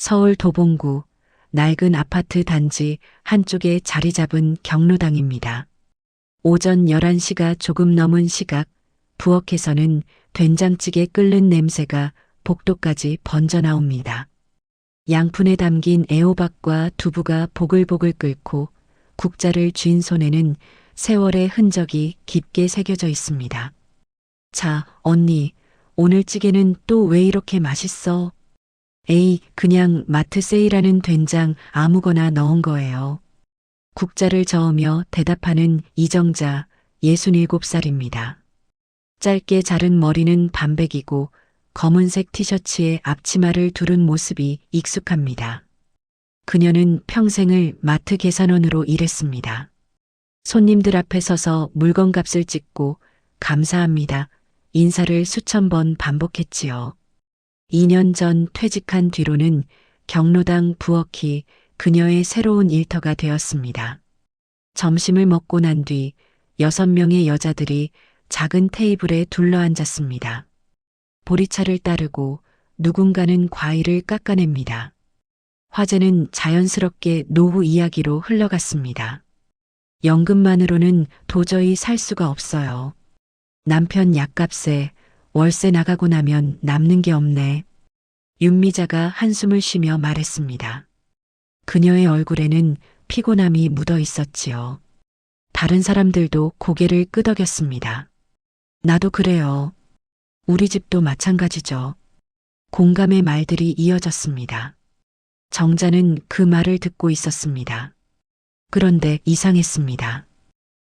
서울 도봉구 낡은 아파트 단지 한쪽에 자리 잡은 경로당입니다. 오전 11시가 조금 넘은 시각, 부엌에서는 된장찌개 끓는 냄새가 복도까지 번져 나옵니다. 양푼에 담긴 애호박과 두부가 보글보글 끓고 국자를 쥔 손에는 세월의 흔적이 깊게 새겨져 있습니다. 자, 언니, 오늘 찌개는 또 왜 이렇게 맛있어? 에이, 그냥 마트 세일하는 된장 아무거나 넣은 거예요. 국자를 저으며 대답하는 이정자, 67살입니다. 짧게 자른 머리는 반백이고 검은색 티셔츠에 앞치마를 두른 모습이 익숙합니다. 그녀는 평생을 마트 계산원으로 일했습니다. 손님들 앞에 서서 물건값을 찍고 감사합니다. 인사를 수천 번 반복했지요. 2년 전 퇴직한 뒤로는 경로당 부엌이 그녀의 새로운 일터가 되었습니다. 점심을 먹고 난 뒤 6명의 여자들이 작은 테이블에 둘러앉았습니다. 보리차를 따르고 누군가는 과일을 깎아냅니다. 화제는 자연스럽게 노후 이야기로 흘러갔습니다. 연금만으로는 도저히 살 수가 없어요. 남편 약값에 월세 나가고 나면 남는 게 없네. 윤미자가 한숨을 쉬며 말했습니다. 그녀의 얼굴에는 피곤함이 묻어 있었지요. 다른 사람들도 고개를 끄덕였습니다. 나도 그래요. 우리 집도 마찬가지죠. 공감의 말들이 이어졌습니다. 정자는 그 말을 듣고 있었습니다. 그런데 이상했습니다.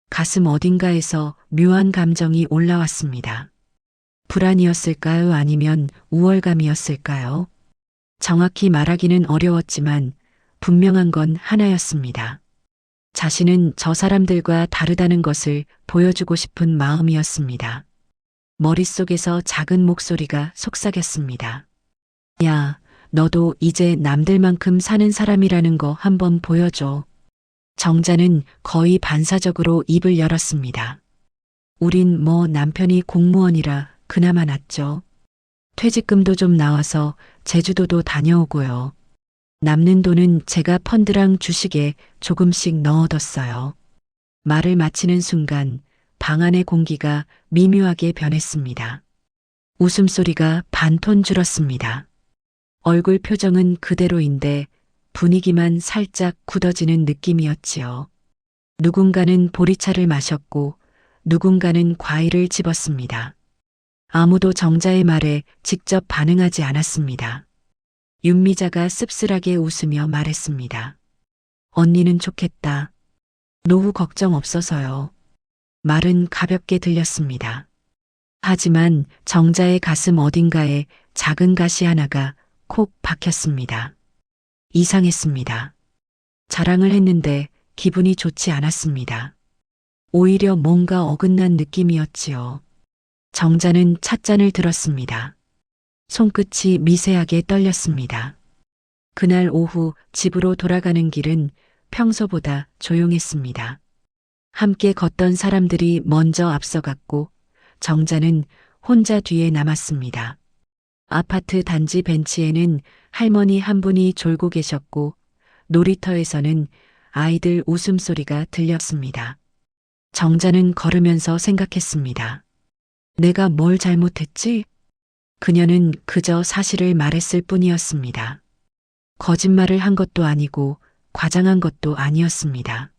가슴 어딘가에서 묘한 감정이 올라왔습니다. 불안이었을까요? 아니면 우월감이었을까요? 정확히 말하기는 어려웠지만 분명한 건 하나였습니다. 자신은 저 사람들과 다르다는 것을 보여주고 싶은 마음이었습니다. 머릿속에서 작은 목소리가 속삭였습니다. 야, 너도 이제 남들만큼 사는 사람이라는 거 한번 보여줘. 정자는 거의 반사적으로 입을 열었습니다. 우린 뭐 남편이 공무원이라 그나마 낫죠. 퇴직금도 좀 나와서 제주도도 다녀오고요. 남는 돈은 제가 펀드랑 주식에 조금씩 넣어뒀어요. 말을 마치는 순간 방 안의 공기가 미묘하게 변했습니다. 웃음소리가 반톤 줄었습니다. 얼굴 표정은 그대로인데 분위기만 살짝 굳어지는 느낌이었지요. 누군가는 보리차를 마셨고 누군가는 과일을 집었습니다. 아무도 정자의 말에 직접 반응하지 않았습니다. 윤미자가 씁쓸하게 웃으며 말했습니다. 언니는 좋겠다. 노후 걱정 없어서요. 말은 가볍게 들렸습니다. 하지만 정자의 가슴 어딘가에 작은 가시 하나가 콕 박혔습니다. 이상했습니다. 자랑을 했는데 기분이 좋지 않았습니다. 오히려 뭔가 어긋난 느낌이었지요. 정자는 찻잔을 들었습니다. 손끝이 미세하게 떨렸습니다. 그날 오후 집으로 돌아가는 길은 평소보다 조용했습니다. 함께 걷던 사람들이 먼저 앞서갔고 정자는 혼자 뒤에 남았습니다. 아파트 단지 벤치에는 할머니 한 분이 졸고 계셨고 놀이터에서는 아이들 웃음소리가 들렸습니다. 정자는 걸으면서 생각했습니다. 내가 뭘 잘못했지? 그녀는 그저 사실을 말했을 뿐이었습니다. 거짓말을 한 것도 아니고 과장한 것도 아니었습니다.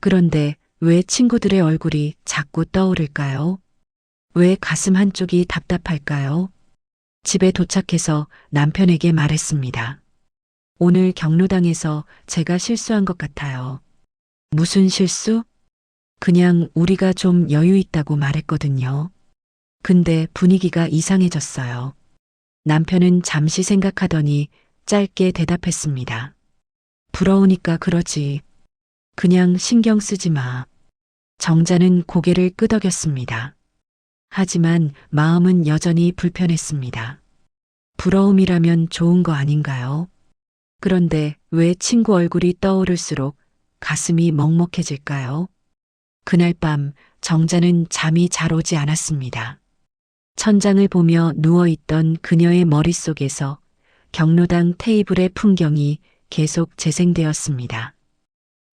그런데 왜 친구들의 얼굴이 자꾸 떠오를까요? 왜 가슴 한쪽이 답답할까요? 집에 도착해서 남편에게 말했습니다. 오늘 경로당에서 제가 실수한 것 같아요. 무슨 실수? 그냥 우리가 좀 여유 있다고 말했거든요. 근데 분위기가 이상해졌어요. 남편은 잠시 생각하더니 짧게 대답했습니다. 부러우니까 그러지. 그냥 신경 쓰지 마. 정자는 고개를 끄덕였습니다. 하지만 마음은 여전히 불편했습니다. 부러움이라면 좋은 거 아닌가요? 그런데 왜 친구 얼굴이 떠오를수록 가슴이 먹먹해질까요? 그날 밤 정자는 잠이 잘 오지 않았습니다. 천장을 보며 누워있던 그녀의 머릿속에서 경로당 테이블의 풍경이 계속 재생되었습니다.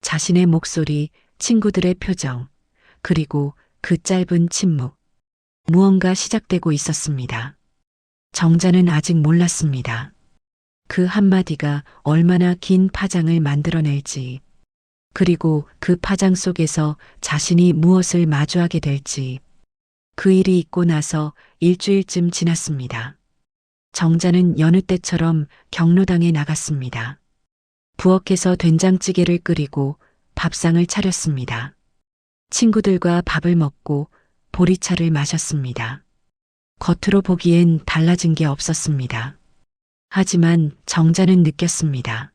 자신의 목소리, 친구들의 표정, 그리고 그 짧은 침묵. 무언가 시작되고 있었습니다. 정자는 아직 몰랐습니다. 그 한마디가 얼마나 긴 파장을 만들어낼지, 그리고 그 파장 속에서 자신이 무엇을 마주하게 될지. 그 일이 있고 나서 일주일쯤 지났습니다. 정자는 여느 때처럼 경로당에 나갔습니다. 부엌에서 된장찌개를 끓이고 밥상을 차렸습니다. 친구들과 밥을 먹고 보리차를 마셨습니다. 겉으로 보기엔 달라진 게 없었습니다. 하지만 정자는 느꼈습니다.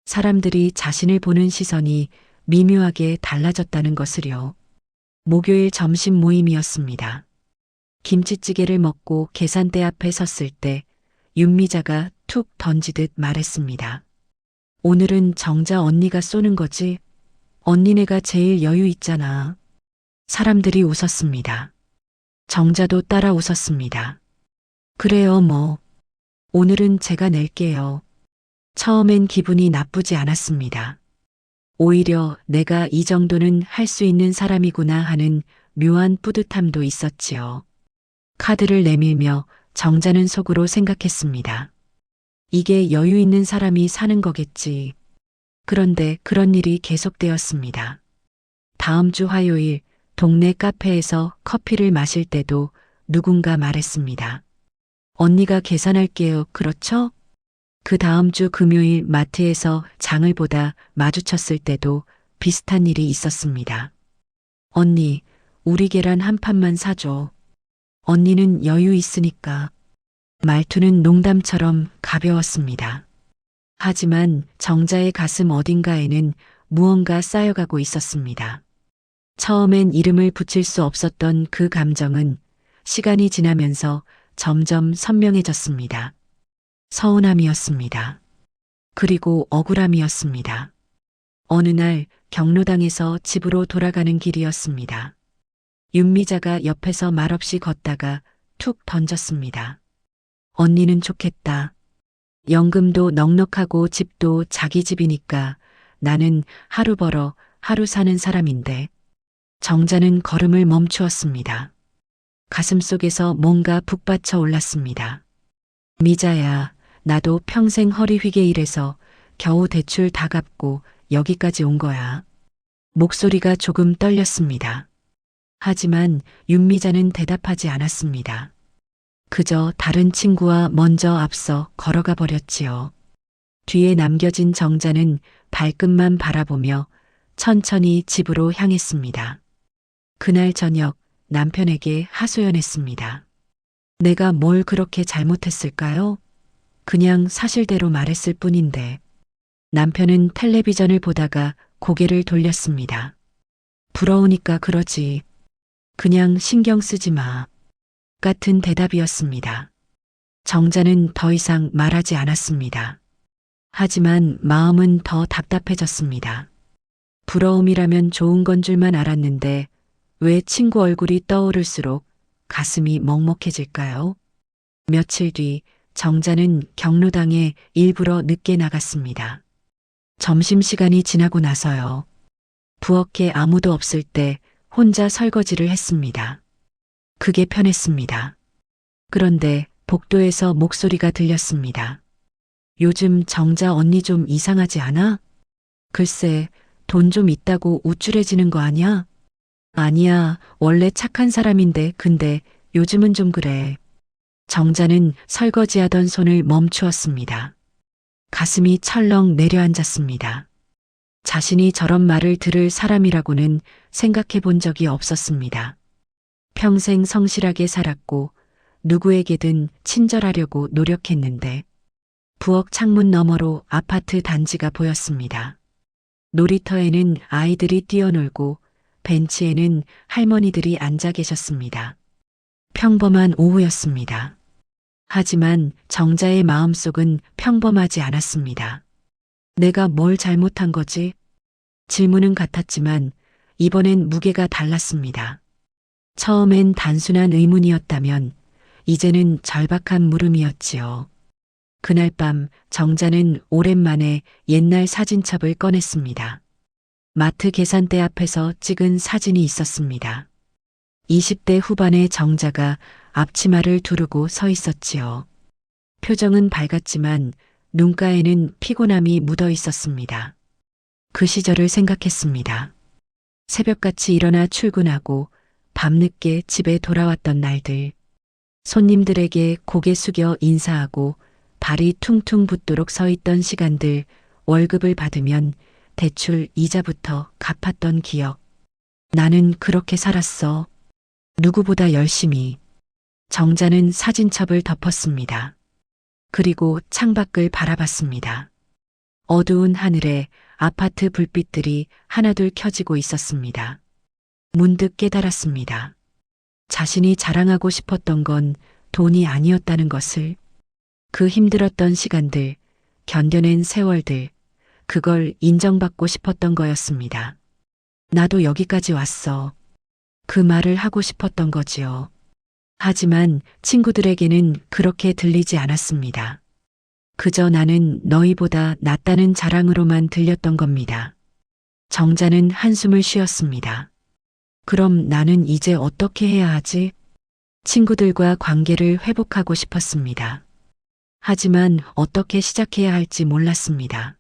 사람들이 자신을 보는 시선이 미묘하게 달라졌다는 것을요. 목요일 점심 모임이었습니다. 김치찌개를 먹고 계산대 앞에 섰을 때 윤미자가 툭 던지듯 말했습니다. 오늘은 정자 언니가 쏘는 거지? 언니네가 제일 여유 있잖아. 사람들이 웃었습니다. 정자도 따라 웃었습니다. 그래요, 뭐. 오늘은 제가 낼게요. 처음엔 기분이 나쁘지 않았습니다. 오히려 내가 이 정도는 할 수 있는 사람이구나 하는 묘한 뿌듯함도 있었지요. 카드를 내밀며 정자는 속으로 생각했습니다. 이게 여유 있는 사람이 사는 거겠지. 그런데 그런 일이 계속되었습니다. 다음 주 화요일 동네 카페에서 커피를 마실 때도 누군가 말했습니다. 언니가 계산할게요. 그렇죠? 그 다음 주 금요일 마트에서 장을 보다 마주쳤을 때도 비슷한 일이 있었습니다. 언니, 우리 계란 한 판만 사줘. 언니는 여유 있으니까. 말투는 농담처럼 가벼웠습니다. 하지만 정자의 가슴 어딘가에는 무언가 쌓여가고 있었습니다. 처음엔 이름을 붙일 수 없었던 그 감정은 시간이 지나면서 점점 선명해졌습니다. 서운함이었습니다. 그리고 억울함이었습니다. 어느 날 경로당에서 집으로 돌아가는 길이었습니다. 윤미자가 옆에서 말없이 걷다가 툭 던졌습니다. 언니는 좋겠다. 연금도 넉넉하고 집도 자기 집이니까 나는 하루 벌어 하루 사는 사람인데. 정자는 걸음을 멈추었습니다. 가슴속에서 뭔가 북받쳐 올랐습니다. 미자야, 나도 평생 허리 휘게 일해서 겨우 대출 다 갚고 여기까지 온 거야. 목소리가 조금 떨렸습니다. 하지만 윤미자는 대답하지 않았습니다. 그저 다른 친구와 먼저 앞서 걸어가 버렸지요. 뒤에 남겨진 정자는 발끝만 바라보며 천천히 집으로 향했습니다. 그날 저녁 남편에게 하소연했습니다. 내가 뭘 그렇게 잘못했을까요? 그냥 사실대로 말했을 뿐인데. 남편은 텔레비전을 보다가 고개를 돌렸습니다. 부러우니까 그러지. 그냥 신경 쓰지 마. 같은 대답이었습니다. 정자는 더 이상 말하지 않았습니다. 하지만 마음은 더 답답해졌습니다. 부러움이라면 좋은 건 줄만 알았는데 왜 친구 얼굴이 떠오를수록 가슴이 먹먹해질까요? 며칠 뒤 정자는 경로당에 일부러 늦게 나갔습니다. 점심시간이 지나고 나서요. 부엌에 아무도 없을 때 혼자 설거지를 했습니다. 그게 편했습니다. 그런데 복도에서 목소리가 들렸습니다. 요즘 정자 언니 좀 이상하지 않아? 글쎄, 돈 좀 있다고 우쭐해지는 거 아니야? 아니야, 원래 착한 사람인데 근데 요즘은 좀 그래. 정자는 설거지하던 손을 멈추었습니다. 가슴이 철렁 내려앉았습니다. 자신이 저런 말을 들을 사람이라고는 생각해 본 적이 없었습니다. 평생 성실하게 살았고 누구에게든 친절하려고 노력했는데 부엌 창문 너머로 아파트 단지가 보였습니다. 놀이터에는 아이들이 뛰어놀고 벤치에는 할머니들이 앉아 계셨습니다. 평범한 오후였습니다. 하지만 정자의 마음속은 평범하지 않았습니다. 내가 뭘 잘못한 거지? 질문은 같았지만 이번엔 무게가 달랐습니다. 처음엔 단순한 의문이었다면 이제는 절박한 물음이었지요. 그날 밤 정자는 오랜만에 옛날 사진첩을 꺼냈습니다. 마트 계산대 앞에서 찍은 사진이 있었습니다. 20대 후반의 정자가 앞치마를 두르고 서 있었지요. 표정은 밝았지만 눈가에는 피곤함이 묻어 있었습니다. 그 시절을 생각했습니다. 새벽같이 일어나 출근하고 밤늦게 집에 돌아왔던 날들. 손님들에게 고개 숙여 인사하고 발이 퉁퉁 붓도록 서 있던 시간들, 월급을 받으면 대출 이자부터 갚았던 기억. 나는 그렇게 살았어. 누구보다 열심히. 정자는 사진첩을 덮었습니다. 그리고 창밖을 바라봤습니다. 어두운 하늘에 아파트 불빛들이 하나둘 켜지고 있었습니다. 문득 깨달았습니다. 자신이 자랑하고 싶었던 건 돈이 아니었다는 것을. 그 힘들었던 시간들, 견뎌낸 세월들, 그걸 인정받고 싶었던 거였습니다. 나도 여기까지 왔어. 그 말을 하고 싶었던 거지요. 하지만 친구들에게는 그렇게 들리지 않았습니다. 그저 나는 너희보다 낫다는 자랑으로만 들렸던 겁니다. 정자는 한숨을 쉬었습니다. 그럼 나는 이제 어떻게 해야 하지? 친구들과 관계를 회복하고 싶었습니다. 하지만 어떻게 시작해야 할지 몰랐습니다.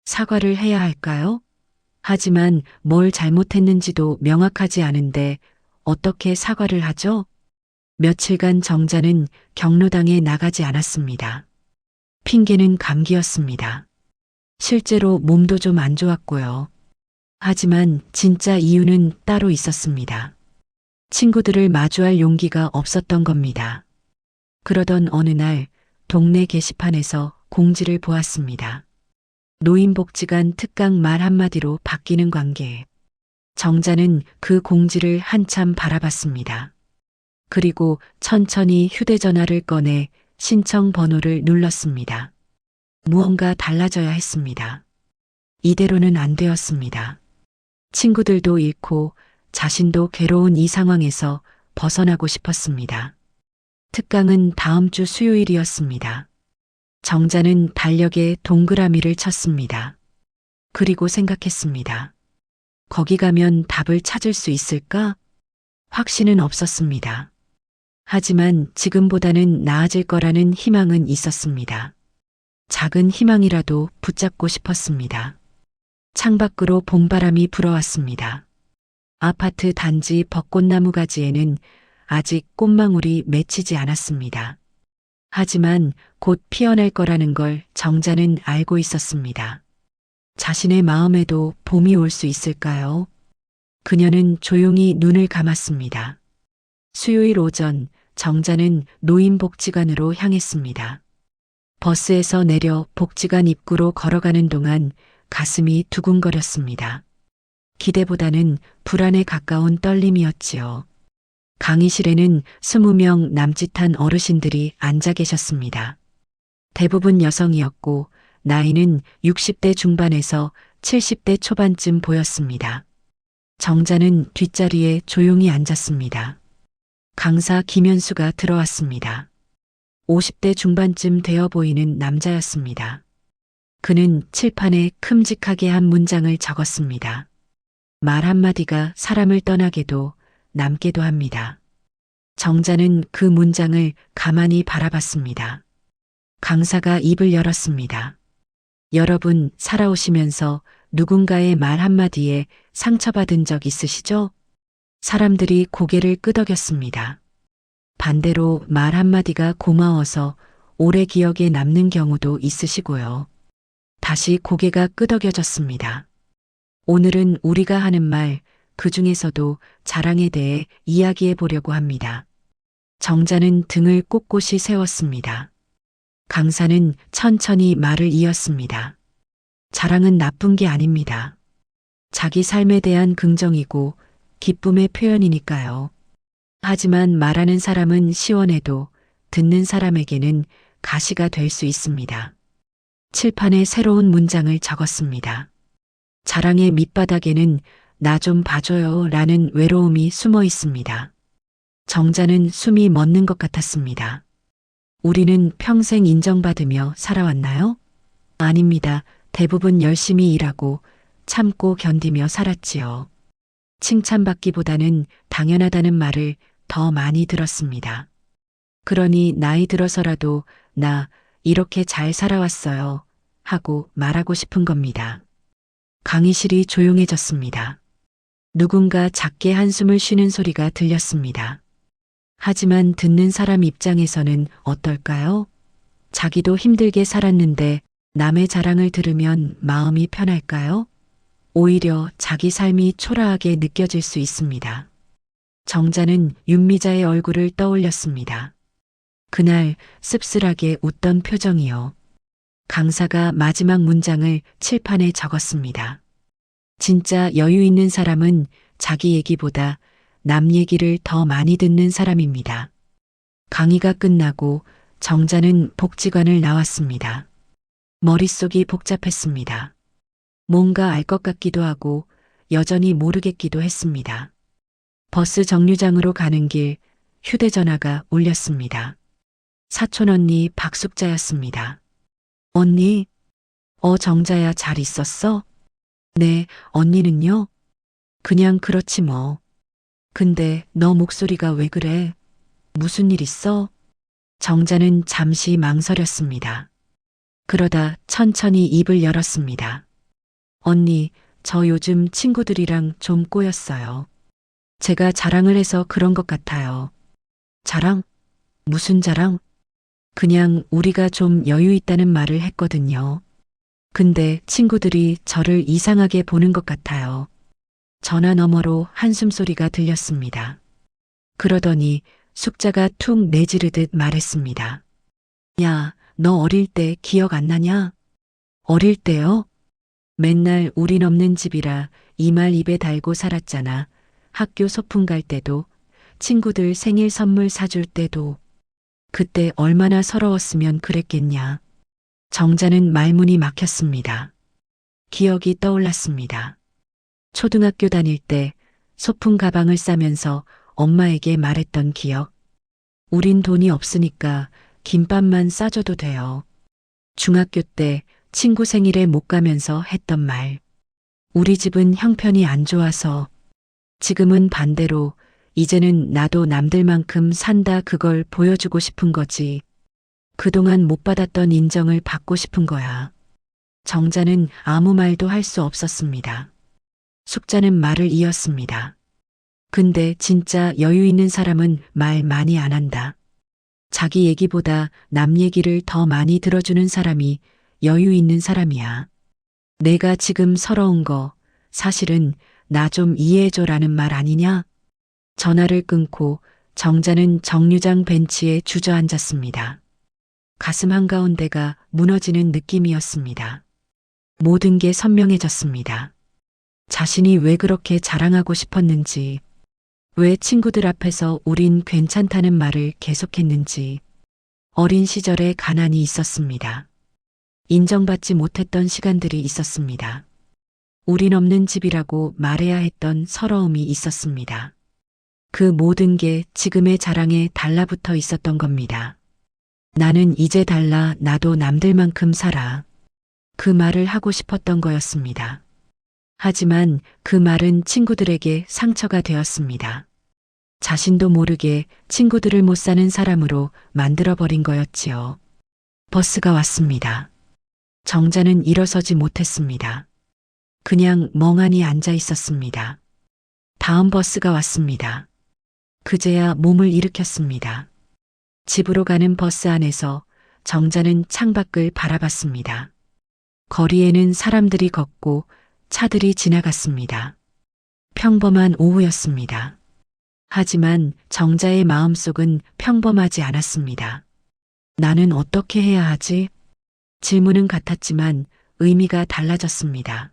사과를 해야 할까요? 하지만 뭘 잘못했는지도 명확하지 않은데 어떻게 사과를 하죠? 며칠간 정자는 경로당에 나가지 않았습니다. 핑계는 감기였습니다. 실제로 몸도 좀 안 좋았고요. 하지만 진짜 이유는 따로 있었습니다. 친구들을 마주할 용기가 없었던 겁니다. 그러던 어느 날 동네 게시판에서 공지를 보았습니다. 노인복지관 특강 말 한마디로 바뀌는 관계. 정자는 그 공지를 한참 바라봤습니다. 그리고 천천히 휴대전화를 꺼내 신청 번호를 눌렀습니다. 무언가 달라져야 했습니다. 이대로는 안 되었습니다. 친구들도 잃고 자신도 괴로운 이 상황에서 벗어나고 싶었습니다. 특강은 다음 주 수요일이었습니다. 정자는 달력에 동그라미를 쳤습니다. 그리고 생각했습니다. 거기 가면 답을 찾을 수 있을까? 확신은 없었습니다. 하지만 지금보다는 나아질 거라는 희망은 있었습니다. 작은 희망이라도 붙잡고 싶었습니다. 창밖으로 봄바람이 불어왔습니다. 아파트 단지 벚꽃나무 가지에는 아직 꽃망울이 맺히지 않았습니다. 하지만 곧 피어날 거라는 걸 정자는 알고 있었습니다. 자신의 마음에도 봄이 올 수 있을까요? 그녀는 조용히 눈을 감았습니다. 수요일 오전 정자는 노인복지관으로 향했습니다. 버스에서 내려 복지관 입구로 걸어가는 동안 가슴이 두근거렸습니다. 기대보다는 불안에 가까운 떨림이었지요. 강의실에는 20명 남짓한 어르신들이 앉아 계셨습니다. 대부분 여성이었고 나이는 60대 중반에서 70대 초반쯤 보였습니다. 정자는 뒷자리에 조용히 앉았습니다. 강사 김현수가 들어왔습니다. 50대 중반쯤 되어 보이는 남자였습니다. 그는 칠판에 큼직하게 한 문장을 적었습니다. 말 한마디가 사람을 떠나게도 남게도 합니다. 정자는 그 문장을 가만히 바라봤습니다. 강사가 입을 열었습니다. 여러분 살아오시면서 누군가의 말 한마디에 상처받은 적 있으시죠? 사람들이 고개를 끄덕였습니다. 반대로 말 한마디가 고마워서 오래 기억에 남는 경우도 있으시고요. 다시 고개가 끄덕여졌습니다. 오늘은 우리가 하는 말, 그 중에서도 자랑에 대해 이야기해 보려고 합니다. 정자는 등을 꼿꼿이 세웠습니다. 강사는 천천히 말을 이었습니다. 자랑은 나쁜 게 아닙니다. 자기 삶에 대한 긍정이고 기쁨의 표현이니까요. 하지만 말하는 사람은 시원해도 듣는 사람에게는 가시가 될 수 있습니다. 칠판에 새로운 문장을 적었습니다. 자랑의 밑바닥에는 나 좀 봐줘요 라는 외로움이 숨어 있습니다. 정자는 숨이 멎는 것 같았습니다. 우리는 평생 인정받으며 살아왔나요? 아닙니다. 대부분 열심히 일하고 참고 견디며 살았지요. 칭찬받기보다는 당연하다는 말을 더 많이 들었습니다. 그러니 나이 들어서라도 나 이렇게 잘 살아왔어요 하고 말하고 싶은 겁니다. 강의실이 조용해졌습니다. 누군가 작게 한숨을 쉬는 소리가 들렸습니다. 하지만 듣는 사람 입장에서는 어떨까요? 자기도 힘들게 살았는데 남의 자랑을 들으면 마음이 편할까요? 오히려 자기 삶이 초라하게 느껴질 수 있습니다. 정자는 윤미자의 얼굴을 떠올렸습니다. 그날 씁쓸하게 웃던 표정이요. 강사가 마지막 문장을 칠판에 적었습니다. 진짜 여유 있는 사람은 자기 얘기보다 남 얘기를 더 많이 듣는 사람입니다. 강의가 끝나고 정자는 복지관을 나왔습니다. 머릿속이 복잡했습니다. 뭔가 알 것 같기도 하고 여전히 모르겠기도 했습니다. 버스 정류장으로 가는 길 휴대전화가 울렸습니다. 사촌 언니 박숙자였습니다. 언니, 정자야 잘 있었어? 네, 언니는요? 그냥 그렇지 뭐. 근데 너 목소리가 왜 그래? 무슨 일 있어? 정자는 잠시 망설였습니다. 그러다 천천히 입을 열었습니다. 언니, 저 요즘 친구들이랑 좀 꼬였어요. 제가 자랑을 해서 그런 것 같아요. 자랑? 무슨 자랑? 그냥 우리가 좀 여유 있다는 말을 했거든요. 근데 친구들이 저를 이상하게 보는 것 같아요. 전화 너머로 한숨소리가 들렸습니다. 그러더니 숙자가 툭 내지르듯 말했습니다. 야, 너 어릴 때 기억 안 나냐? 어릴 때요? 맨날 우린 없는 집이라 이 말 입에 달고 살았잖아. 학교 소풍 갈 때도, 친구들 생일 선물 사줄 때도. 그때 얼마나 서러웠으면 그랬겠냐. 정자는 말문이 막혔습니다. 기억이 떠올랐습니다. 초등학교 다닐 때 소풍 가방을 싸면서 엄마에게 말했던 기억. 우린 돈이 없으니까 김밥만 싸줘도 돼요. 중학교 때 친구 생일에 못 가면서 했던 말. 우리 집은 형편이 안 좋아서. 지금은 반대로 이제는 나도 남들만큼 산다 그걸 보여주고 싶은 거지. 그동안 못 받았던 인정을 받고 싶은 거야. 정자는 아무 말도 할 수 없었습니다. 숙자는 말을 이었습니다. 근데 진짜 여유 있는 사람은 말 많이 안 한다. 자기 얘기보다 남 얘기를 더 많이 들어주는 사람이 여유 있는 사람이야. 내가 지금 서러운 거 사실은 나 좀 이해해줘라는 말 아니냐? 전화를 끊고 정자는 정류장 벤치에 주저앉았습니다. 가슴 한가운데가 무너지는 느낌이었습니다. 모든 게 선명해졌습니다. 자신이 왜 그렇게 자랑하고 싶었는지, 왜 친구들 앞에서 우린 괜찮다는 말을 계속했는지, 어린 시절에 가난이 있었습니다. 인정받지 못했던 시간들이 있었습니다. 우린 없는 집이라고 말해야 했던 서러움이 있었습니다. 그 모든 게 지금의 자랑에 달라붙어 있었던 겁니다. 나는 이제 달라 나도 남들만큼 살아. 그 말을 하고 싶었던 거였습니다. 하지만 그 말은 친구들에게 상처가 되었습니다. 자신도 모르게 친구들을 못 사는 사람으로 만들어버린 거였지요. 버스가 왔습니다. 정자는 일어서지 못했습니다. 그냥 멍하니 앉아 있었습니다. 다음 버스가 왔습니다. 그제야 몸을 일으켰습니다. 집으로 가는 버스 안에서 정자는 창밖을 바라봤습니다. 거리에는 사람들이 걷고 차들이 지나갔습니다. 평범한 오후였습니다. 하지만 정자의 마음속은 평범하지 않았습니다. 나는 어떻게 해야 하지? 질문은 같았지만 의미가 달라졌습니다.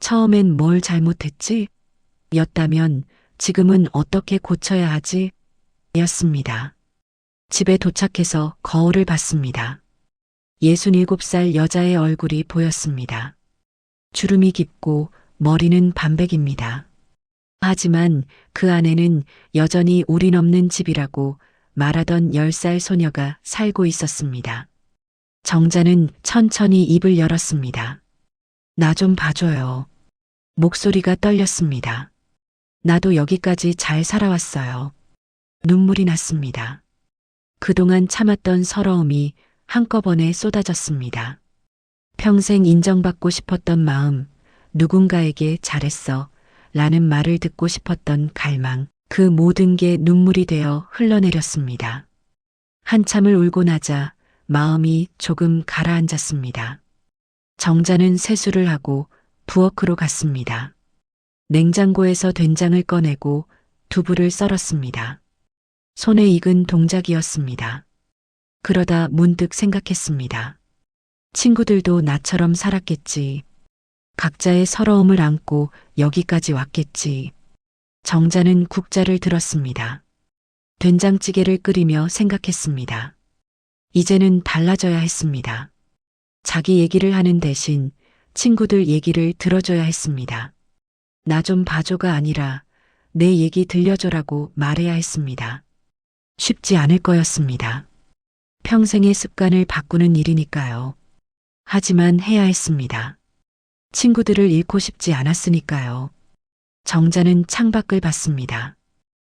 처음엔 뭘 잘못했지? 였다면 지금은 어떻게 고쳐야 하지? 였습니다. 집에 도착해서 거울을 봤습니다. 67살 여자의 얼굴이 보였습니다. 주름이 깊고 머리는 반백입니다. 하지만 그 안에는 여전히 우린 없는 집이라고 말하던 10살 소녀가 살고 있었습니다. 정자는 천천히 입을 열었습니다. 나 좀 봐줘요. 목소리가 떨렸습니다. 나도 여기까지 잘 살아왔어요. 눈물이 났습니다. 그동안 참았던 서러움이 한꺼번에 쏟아졌습니다. 평생 인정받고 싶었던 마음, 누군가에게 잘했어 라는 말을 듣고 싶었던 갈망, 그 모든 게 눈물이 되어 흘러내렸습니다. 한참을 울고 나자 마음이 조금 가라앉았습니다. 정자는 세수를 하고 부엌으로 갔습니다. 냉장고에서 된장을 꺼내고 두부를 썰었습니다. 손에 익은 동작이었습니다. 그러다 문득 생각했습니다. 친구들도 나처럼 살았겠지. 각자의 서러움을 안고 여기까지 왔겠지. 정자는 국자를 들었습니다. 된장찌개를 끓이며 생각했습니다. 이제는 달라져야 했습니다. 자기 얘기를 하는 대신 친구들 얘기를 들어줘야 했습니다. 나 좀 봐줘가 아니라 내 얘기 들려줘라고 말해야 했습니다. 쉽지 않을 거였습니다. 평생의 습관을 바꾸는 일이니까요. 하지만 해야 했습니다. 친구들을 잃고 싶지 않았으니까요. 정자는 창밖을 봤습니다.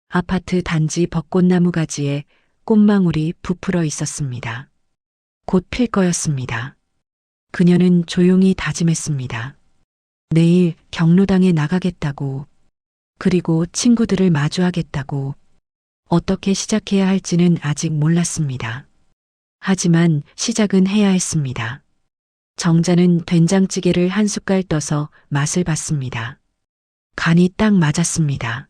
아파트 단지 벚꽃나무 가지에 꽃망울이 부풀어 있었습니다. 곧 필 거였습니다. 그녀는 조용히 다짐했습니다. 내일 경로당에 나가겠다고, 그리고 친구들을 마주하겠다고. 어떻게 시작해야 할지는 아직 몰랐습니다. 하지만 시작은 해야 했습니다. 정자는 된장찌개를 한 숟갈 떠서 맛을 봤습니다. 간이 딱 맞았습니다.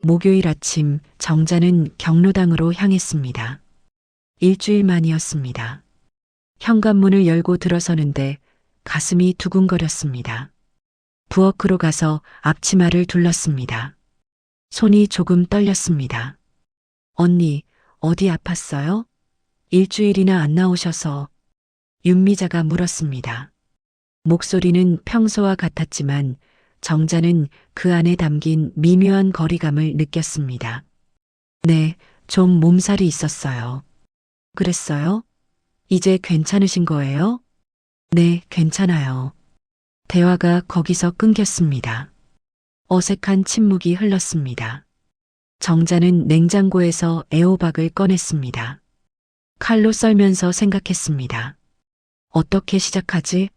목요일 아침 정자는 경로당으로 향했습니다. 일주일 만이었습니다. 현관문을 열고 들어서는데 가슴이 두근거렸습니다. 부엌으로 가서 앞치마를 둘렀습니다. 손이 조금 떨렸습니다. 언니, 어디 아팠어요? 일주일이나 안 나오셔서. 윤미자가 물었습니다. 목소리는 평소와 같았지만 정자는 그 안에 담긴 미묘한 거리감을 느꼈습니다. 네, 좀 몸살이 있었어요. 그랬어요? 이제 괜찮으신 거예요? 네, 괜찮아요. 대화가 거기서 끊겼습니다. 어색한 침묵이 흘렀습니다. 정자는 냉장고에서 애호박을 꺼냈습니다. 칼로 썰면서 생각했습니다. 어떻게 시작하지?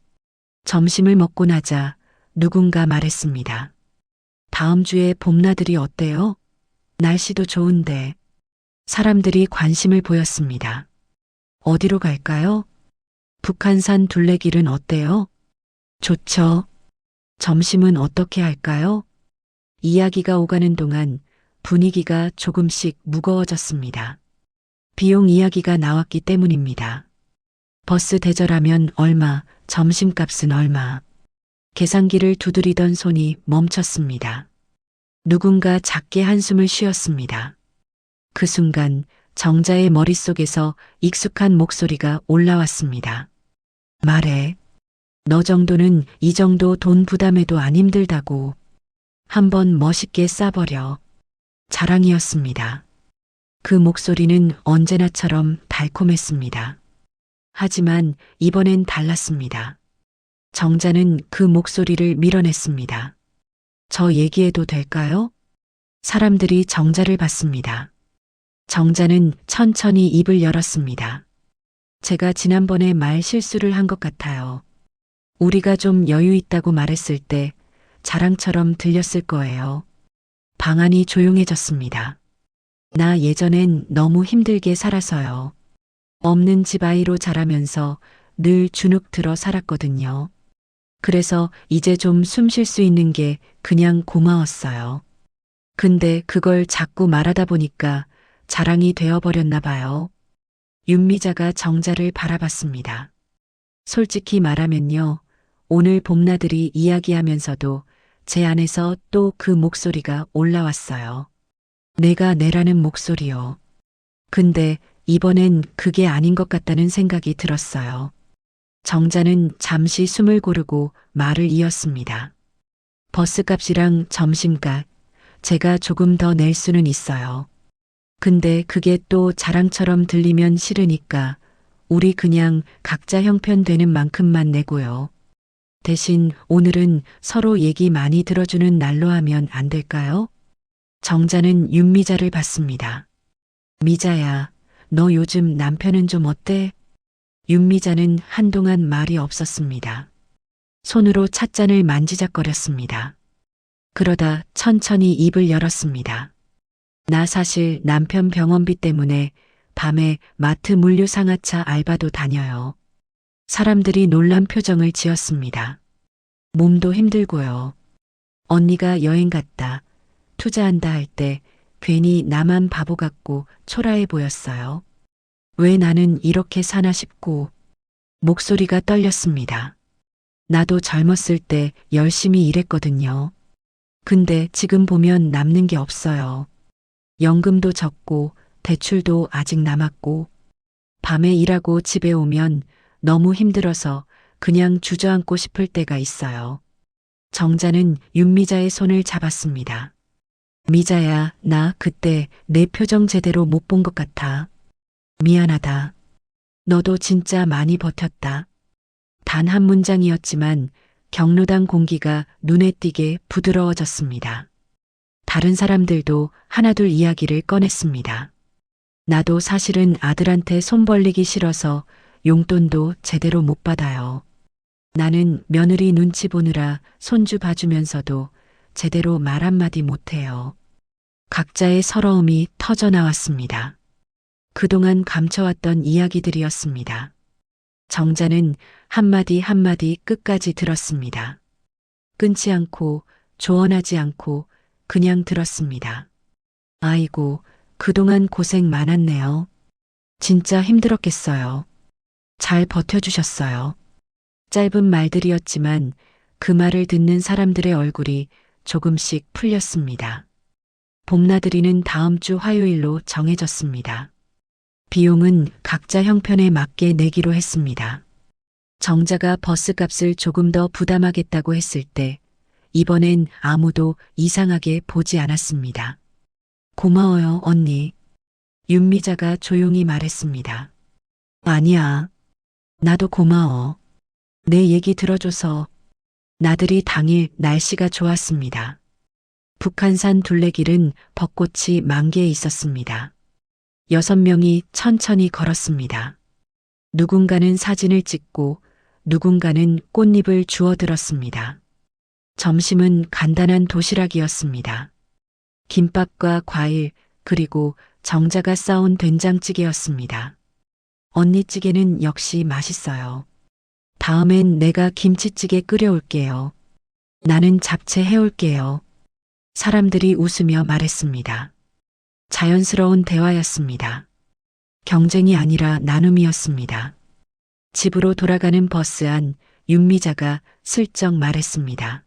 점심을 먹고 나자 누군가 말했습니다. 다음 주에 봄나들이 어때요? 날씨도 좋은데. 사람들이 관심을 보였습니다. 어디로 갈까요? 북한산 둘레길은 어때요? 좋죠. 점심은 어떻게 할까요? 이야기가 오가는 동안 분위기가 조금씩 무거워졌습니다. 비용 이야기가 나왔기 때문입니다. 버스 대절하면 얼마, 점심값은 얼마. 계산기를 두드리던 손이 멈췄습니다. 누군가 작게 한숨을 쉬었습니다. 그 순간 정자의 머릿속에서 익숙한 목소리가 올라왔습니다. 말해. 너 정도는 이 정도 돈 부담해도 안 힘들다고. 한번 멋있게 싸버려. 자랑이었습니다. 그 목소리는 언제나처럼 달콤했습니다. 하지만 이번엔 달랐습니다. 정자는 그 목소리를 밀어냈습니다. 저 얘기해도 될까요? 사람들이 정자를 봤습니다. 정자는 천천히 입을 열었습니다. 제가 지난번에 말 실수를 한 것 같아요. 우리가 좀 여유 있다고 말했을 때 자랑처럼 들렸을 거예요. 방 안이 조용해졌습니다. 나 예전엔 너무 힘들게 살아서요. 없는 집 아이로 자라면서 늘 주눅 들어 살았거든요. 그래서 이제 좀 숨 쉴 수 있는 게 그냥 고마웠어요. 근데 그걸 자꾸 말하다 보니까 자랑이 되어버렸나 봐요. 윤미자가 정자를 바라봤습니다. 솔직히 말하면요. 오늘 봄나들이 이야기하면서도 제 안에서 또 그 목소리가 올라왔어요. 내가 내라는 목소리요. 근데 이번엔 그게 아닌 것 같다는 생각이 들었어요. 정자는 잠시 숨을 고르고 말을 이었습니다. 버스값이랑 점심값, 제가 조금 더 낼 수는 있어요. 근데 그게 또 자랑처럼 들리면 싫으니까 우리 그냥 각자 형편 되는 만큼만 내고요. 대신 오늘은 서로 얘기 많이 들어주는 날로 하면 안 될까요? 정자는 윤미자를 봤습니다. 미자야, 너 요즘 남편은 좀 어때? 윤미자는 한동안 말이 없었습니다. 손으로 찻잔을 만지작거렸습니다. 그러다 천천히 입을 열었습니다. 나 사실 남편 병원비 때문에 밤에 마트 물류 상하차 알바도 다녀요. 사람들이 놀란 표정을 지었습니다. 몸도 힘들고요. 언니가 여행 갔다, 투자한다 할 때 괜히 나만 바보 같고 초라해 보였어요. 왜 나는 이렇게 사나 싶고 목소리가 떨렸습니다. 나도 젊었을 때 열심히 일했거든요. 근데 지금 보면 남는 게 없어요. 연금도 적고 대출도 아직 남았고 밤에 일하고 집에 오면 너무 힘들어서 그냥 주저앉고 싶을 때가 있어요. 정자는 윤미자의 손을 잡았습니다. 미자야, 나 그때 내 표정 제대로 못 본 것 같아. 미안하다. 너도 진짜 많이 버텼다. 단 한 문장이었지만 경로당 공기가 눈에 띄게 부드러워졌습니다. 다른 사람들도 하나둘 이야기를 꺼냈습니다. 나도 사실은 아들한테 손 벌리기 싫어서 용돈도 제대로 못 받아요. 나는 며느리 눈치 보느라 손주 봐주면서도 제대로 말 한마디 못해요. 각자의 서러움이 터져 나왔습니다. 그동안 감춰왔던 이야기들이었습니다. 정자는 한마디 한마디 끝까지 들었습니다. 끊지 않고 조언하지 않고 그냥 들었습니다. 아이고, 그동안 고생 많았네요. 진짜 힘들었겠어요. 잘 버텨주셨어요. 짧은 말들이었지만 그 말을 듣는 사람들의 얼굴이 조금씩 풀렸습니다. 봄나들이는 다음 주 화요일로 정해졌습니다. 비용은 각자 형편에 맞게 내기로 했습니다. 정자가 버스값을 조금 더 부담하겠다고 했을 때 이번엔 아무도 이상하게 보지 않았습니다. 고마워요, 언니. 윤미자가 조용히 말했습니다. 아니야. 나도 고마워. 내 얘기 들어줘서. 나들이 당일 날씨가 좋았습니다. 북한산 둘레길은 벚꽃이 만개해 있었습니다. 6명이 천천히 걸었습니다. 누군가는 사진을 찍고 누군가는 꽃잎을 주워 들었습니다. 점심은 간단한 도시락이었습니다. 김밥과 과일 그리고 정자가 싸온 된장찌개였습니다. 언니 찌개는 역시 맛있어요. 다음엔 내가 김치찌개 끓여올게요. 나는 잡채 해올게요. 사람들이 웃으며 말했습니다. 자연스러운 대화였습니다. 경쟁이 아니라 나눔이었습니다. 집으로 돌아가는 버스 안 윤미자가 슬쩍 말했습니다.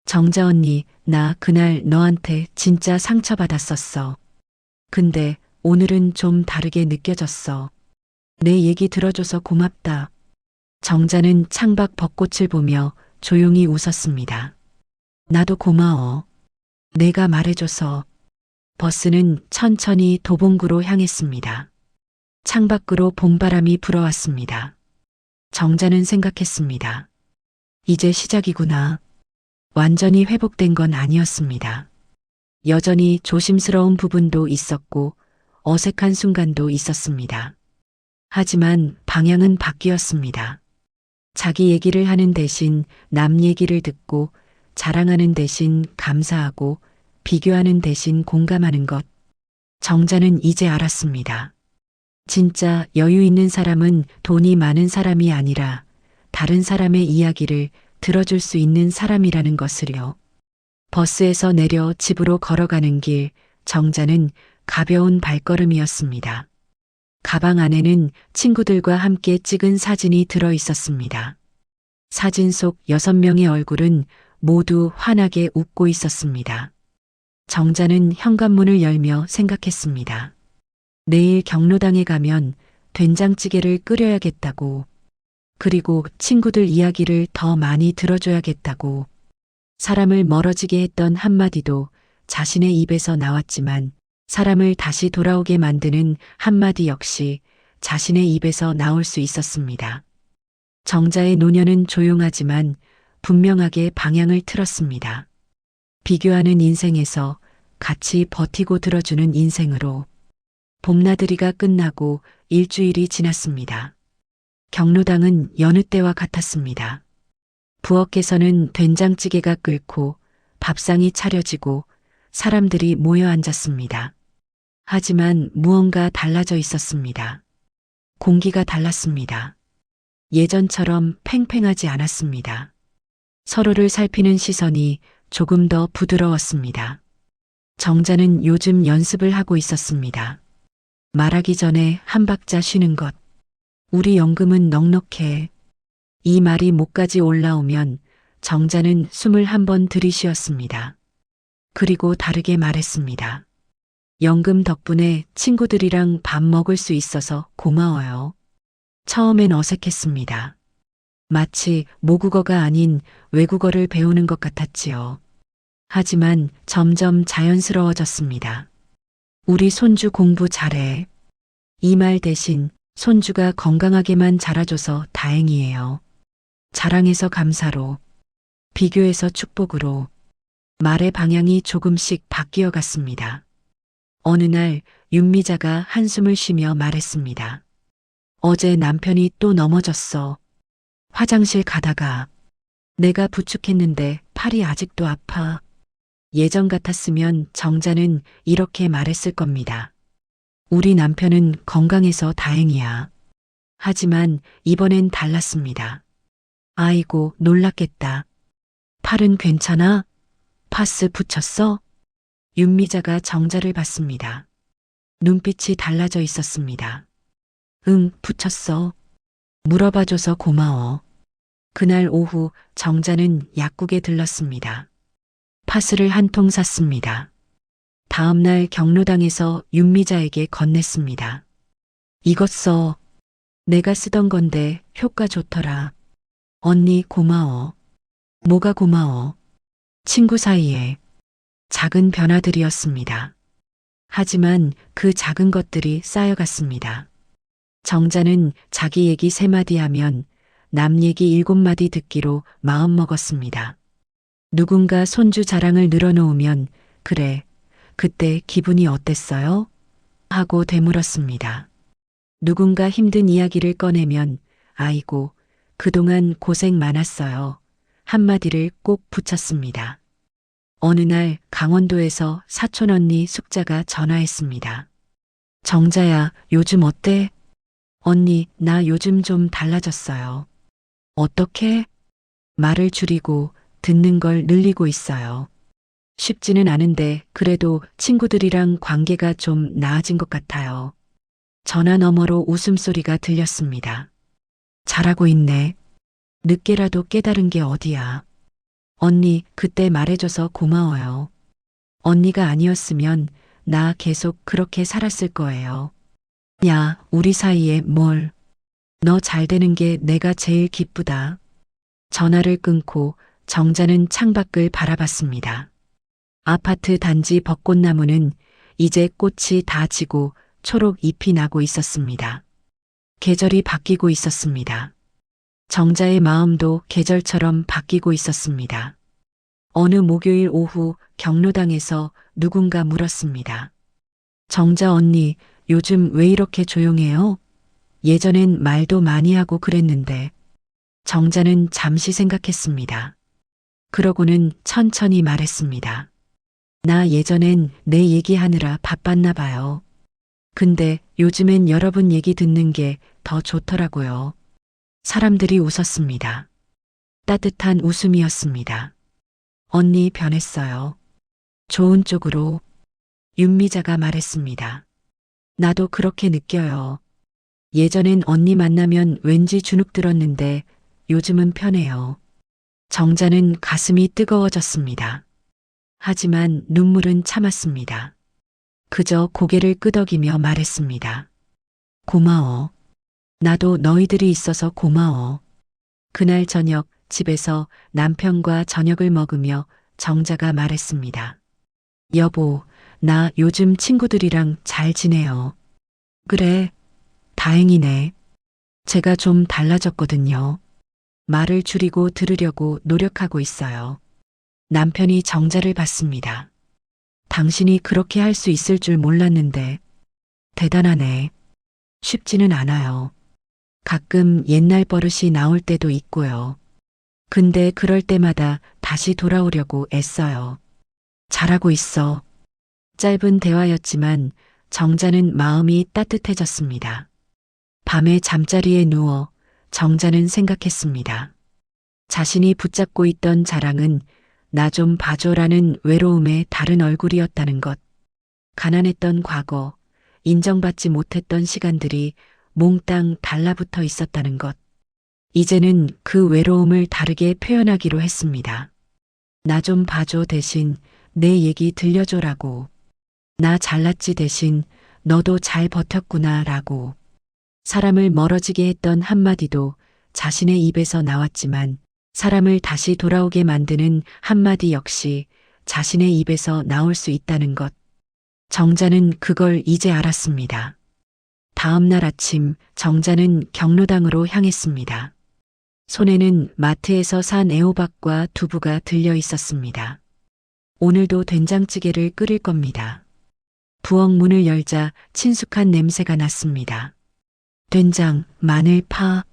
정자 언니, 나 그날 너한테 진짜 상처받았었어. 근데 오늘은 좀 다르게 느껴졌어. 내 얘기 들어줘서 고맙다. 정자는 창밖 벚꽃을 보며 조용히 웃었습니다. 나도 고마워. 내가 말해줘서. 버스는 천천히 도봉구로 향했습니다. 창밖으로 봄바람이 불어왔습니다. 정자는 생각했습니다. 이제 시작이구나. 완전히 회복된 건 아니었습니다. 여전히 조심스러운 부분도 있었고 어색한 순간도 있었습니다. 하지만 방향은 바뀌었습니다. 자기 얘기를 하는 대신 남 얘기를 듣고 자랑하는 대신 감사하고 비교하는 대신 공감하는 것. 정자는 이제 알았습니다. 진짜 여유 있는 사람은 돈이 많은 사람이 아니라 다른 사람의 이야기를 들어줄 수 있는 사람이라는 것을요. 버스에서 내려 집으로 걸어가는 길, 정자는 가벼운 발걸음이었습니다. 가방 안에는 친구들과 함께 찍은 사진이 들어 있었습니다. 사진 속 6명의 얼굴은 모두 환하게 웃고 있었습니다. 정자는 현관문을 열며 생각했습니다. 내일 경로당에 가면 된장찌개를 끓여야겠다고. 그리고 친구들 이야기를 더 많이 들어줘야겠다고. 사람을 멀어지게 했던 한마디도 자신의 입에서 나왔지만 사람을 다시 돌아오게 만드는 한마디 역시 자신의 입에서 나올 수 있었습니다. 정자의 노년은 조용하지만 분명하게 방향을 틀었습니다. 비교하는 인생에서 같이 버티고 들어주는 인생으로. 봄나들이가 끝나고 일주일이 지났습니다. 경로당은 여느 때와 같았습니다. 부엌에서는 된장찌개가 끓고 밥상이 차려지고 사람들이 모여 앉았습니다. 하지만 무언가 달라져 있었습니다. 공기가 달랐습니다. 예전처럼 팽팽하지 않았습니다. 서로를 살피는 시선이 조금 더 부드러웠습니다. 정자는 요즘 연습을 하고 있었습니다. 말하기 전에 한 박자 쉬는 것. 우리 연금은 넉넉해. 이 말이 목까지 올라오면 정자는 숨을 한 번 들이쉬었습니다. 그리고 다르게 말했습니다. 연금 덕분에 친구들이랑 밥 먹을 수 있어서 고마워요. 처음엔 어색했습니다. 마치 모국어가 아닌 외국어를 배우는 것 같았지요. 하지만 점점 자연스러워졌습니다. 우리 손주 공부 잘해. 이 말 대신 손주가 건강하게만 자라줘서 다행이에요. 자랑해서 감사로, 비교해서 축복으로. 말의 방향이 조금씩 바뀌어 갔습니다. 어느 날 윤미자가 한숨을 쉬며 말했습니다. 어제 남편이 또 넘어졌어. 화장실 가다가. 내가 부축했는데 팔이 아직도 아파. 예전 같았으면 정자는 이렇게 말했을 겁니다. 우리 남편은 건강해서 다행이야. 하지만 이번엔 달랐습니다. 아이고, 놀랐겠다. 팔은 괜찮아? 파스 붙였어? 윤미자가 정자를 봤습니다. 눈빛이 달라져 있었습니다. 응, 붙였어. 물어봐줘서 고마워. 그날 오후 정자는 약국에 들렀습니다. 파스를 한 통 샀습니다. 다음 날 경로당에서 윤미자에게 건넸습니다. 이것 써. 내가 쓰던 건데 효과 좋더라. 언니 고마워. 뭐가 고마워? 친구 사이에 작은 변화들이었습니다. 하지만 그 작은 것들이 쌓여갔습니다. 정자는 자기 얘기 3마디 하면 남 얘기 7마디 듣기로 마음먹었습니다. 누군가 손주 자랑을 늘어놓으면 그래, 그때 기분이 어땠어요? 하고 되물었습니다. 누군가 힘든 이야기를 꺼내면 아이고, 그동안 고생 많았어요. 한마디를 꼭 붙였습니다. 어느 날 강원도에서 사촌 언니 숙자가 전화했습니다. 정자야, 요즘 어때? 언니, 나 요즘 좀 달라졌어요. 어떻게? 말을 줄이고 듣는 걸 늘리고 있어요. 쉽지는 않은데 그래도 친구들이랑 관계가 좀 나아진 것 같아요. 전화 너머로 웃음소리가 들렸습니다. 잘하고 있네. 늦게라도 깨달은 게 어디야. 언니, 그때 말해줘서 고마워요. 언니가 아니었으면 나 계속 그렇게 살았을 거예요. 야, 우리 사이에 뭘. 너 잘 되는 게 내가 제일 기쁘다. 전화를 끊고 정자는 창밖을 바라봤습니다. 아파트 단지 벚꽃나무는 이제 꽃이 다 지고 초록 잎이 나고 있었습니다. 계절이 바뀌고 있었습니다. 정자의 마음도 계절처럼 바뀌고 있었습니다. 어느 목요일 오후 경로당에서 누군가 물었습니다. 정자 언니, 요즘 왜 이렇게 조용해요? 예전엔 말도 많이 하고 그랬는데. 정자는 잠시 생각했습니다. 그러고는 천천히 말했습니다. 나 예전엔 내 얘기하느라 바빴나 봐요. 근데 요즘엔 여러분 얘기 듣는 게 더 좋더라고요. 사람들이 웃었습니다. 따뜻한 웃음이었습니다. 언니 변했어요. 좋은 쪽으로. 윤미자가 말했습니다. 나도 그렇게 느껴요. 예전엔 언니 만나면 왠지 주눅 들었는데 요즘은 편해요. 정자는 가슴이 뜨거워졌습니다. 하지만 눈물은 참았습니다. 그저 고개를 끄덕이며 말했습니다. 고마워. 나도 너희들이 있어서 고마워. 그날 저녁 집에서 남편과 저녁을 먹으며 정자가 말했습니다. 여보, 나 요즘 친구들이랑 잘 지내요. 그래, 다행이네. 제가 좀 달라졌거든요. 말을 줄이고 들으려고 노력하고 있어요. 남편이 정자를 받습니다. 당신이 그렇게 할 수 있을 줄 몰랐는데 대단하네. 쉽지는 않아요. 가끔 옛날 버릇이 나올 때도 있고요. 근데 그럴 때마다 다시 돌아오려고 애써요. 잘하고 있어. 짧은 대화였지만 정자는 마음이 따뜻해졌습니다. 밤에 잠자리에 누워 정자는 생각했습니다. 자신이 붙잡고 있던 자랑은 나 좀 봐줘라는 외로움의 다른 얼굴이었다는 것. 가난했던 과거, 인정받지 못했던 시간들이 몽땅 달라붙어 있었다는 것. 이제는 그 외로움을 다르게 표현하기로 했습니다. 나 좀 봐줘 대신 내 얘기 들려줘라고. 나 잘났지 대신 너도 잘 버텼구나 라고. 사람을 멀어지게 했던 한마디도 자신의 입에서 나왔지만 사람을 다시 돌아오게 만드는 한마디 역시 자신의 입에서 나올 수 있다는 것. 정자는 그걸 이제 알았습니다. 다음 날 아침 정자는 경로당으로 향했습니다. 손에는 마트에서 산 애호박과 두부가 들려 있었습니다. 오늘도 된장찌개를 끓일 겁니다. 부엌 문을 열자 친숙한 냄새가 났습니다. 된장, 마늘, 파.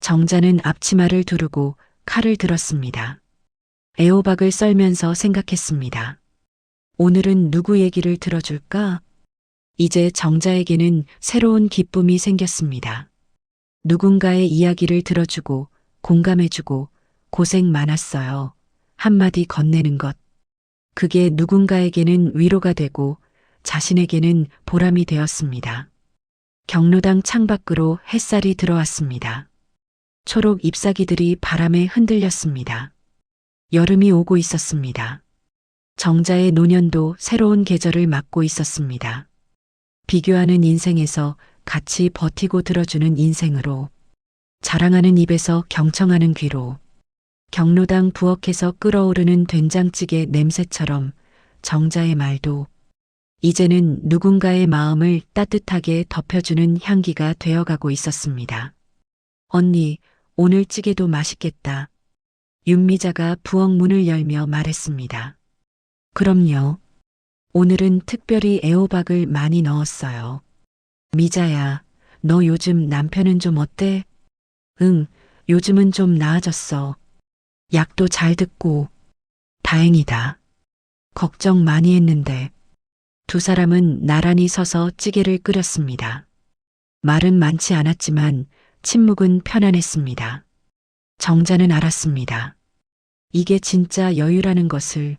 정자는 앞치마를 두르고 칼을 들었습니다. 애호박을 썰면서 생각했습니다. 오늘은 누구 얘기를 들어줄까? 이제 정자에게는 새로운 기쁨이 생겼습니다. 누군가의 이야기를 들어주고 공감해주고 고생 많았어요. 한마디 건네는 것. 그게 누군가에게는 위로가 되고 자신에게는 보람이 되었습니다. 경로당 창밖으로 햇살이 들어왔습니다. 초록 잎사귀들이 바람에 흔들렸습니다. 여름이 오고 있었습니다. 정자의 노년도 새로운 계절을 맞고 있었습니다. 비교하는 인생에서 같이 버티고 들어주는 인생으로, 자랑하는 입에서 경청하는 귀로, 경로당 부엌에서 끓어오르는 된장찌개 냄새처럼 정자의 말도 이제는 누군가의 마음을 따뜻하게 덮여주는 향기가 되어가고 있었습니다. 언니, 오늘 찌개도 맛있겠다. 윤미자가 부엌 문을 열며 말했습니다. 그럼요. 오늘은 특별히 애호박을 많이 넣었어요. 미자야, 너 요즘 남편은 좀 어때? 응, 요즘은 좀 나아졌어. 약도 잘 듣고. 다행이다. 걱정 많이 했는데. 두 사람은 나란히 서서 찌개를 끓였습니다. 말은 많지 않았지만 침묵은 편안했습니다. 정자는 알았습니다. 이게 진짜 여유라는 것을.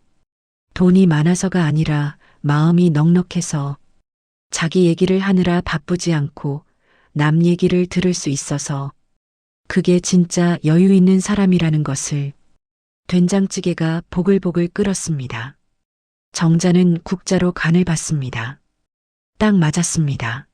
돈이 많아서가 아니라 마음이 넉넉해서, 자기 얘기를 하느라 바쁘지 않고 남 얘기를 들을 수 있어서, 그게 진짜 여유 있는 사람이라는 것을. 된장찌개가 보글보글 끓었습니다. 정자는 국자로 간을 봤습니다. 딱 맞았습니다.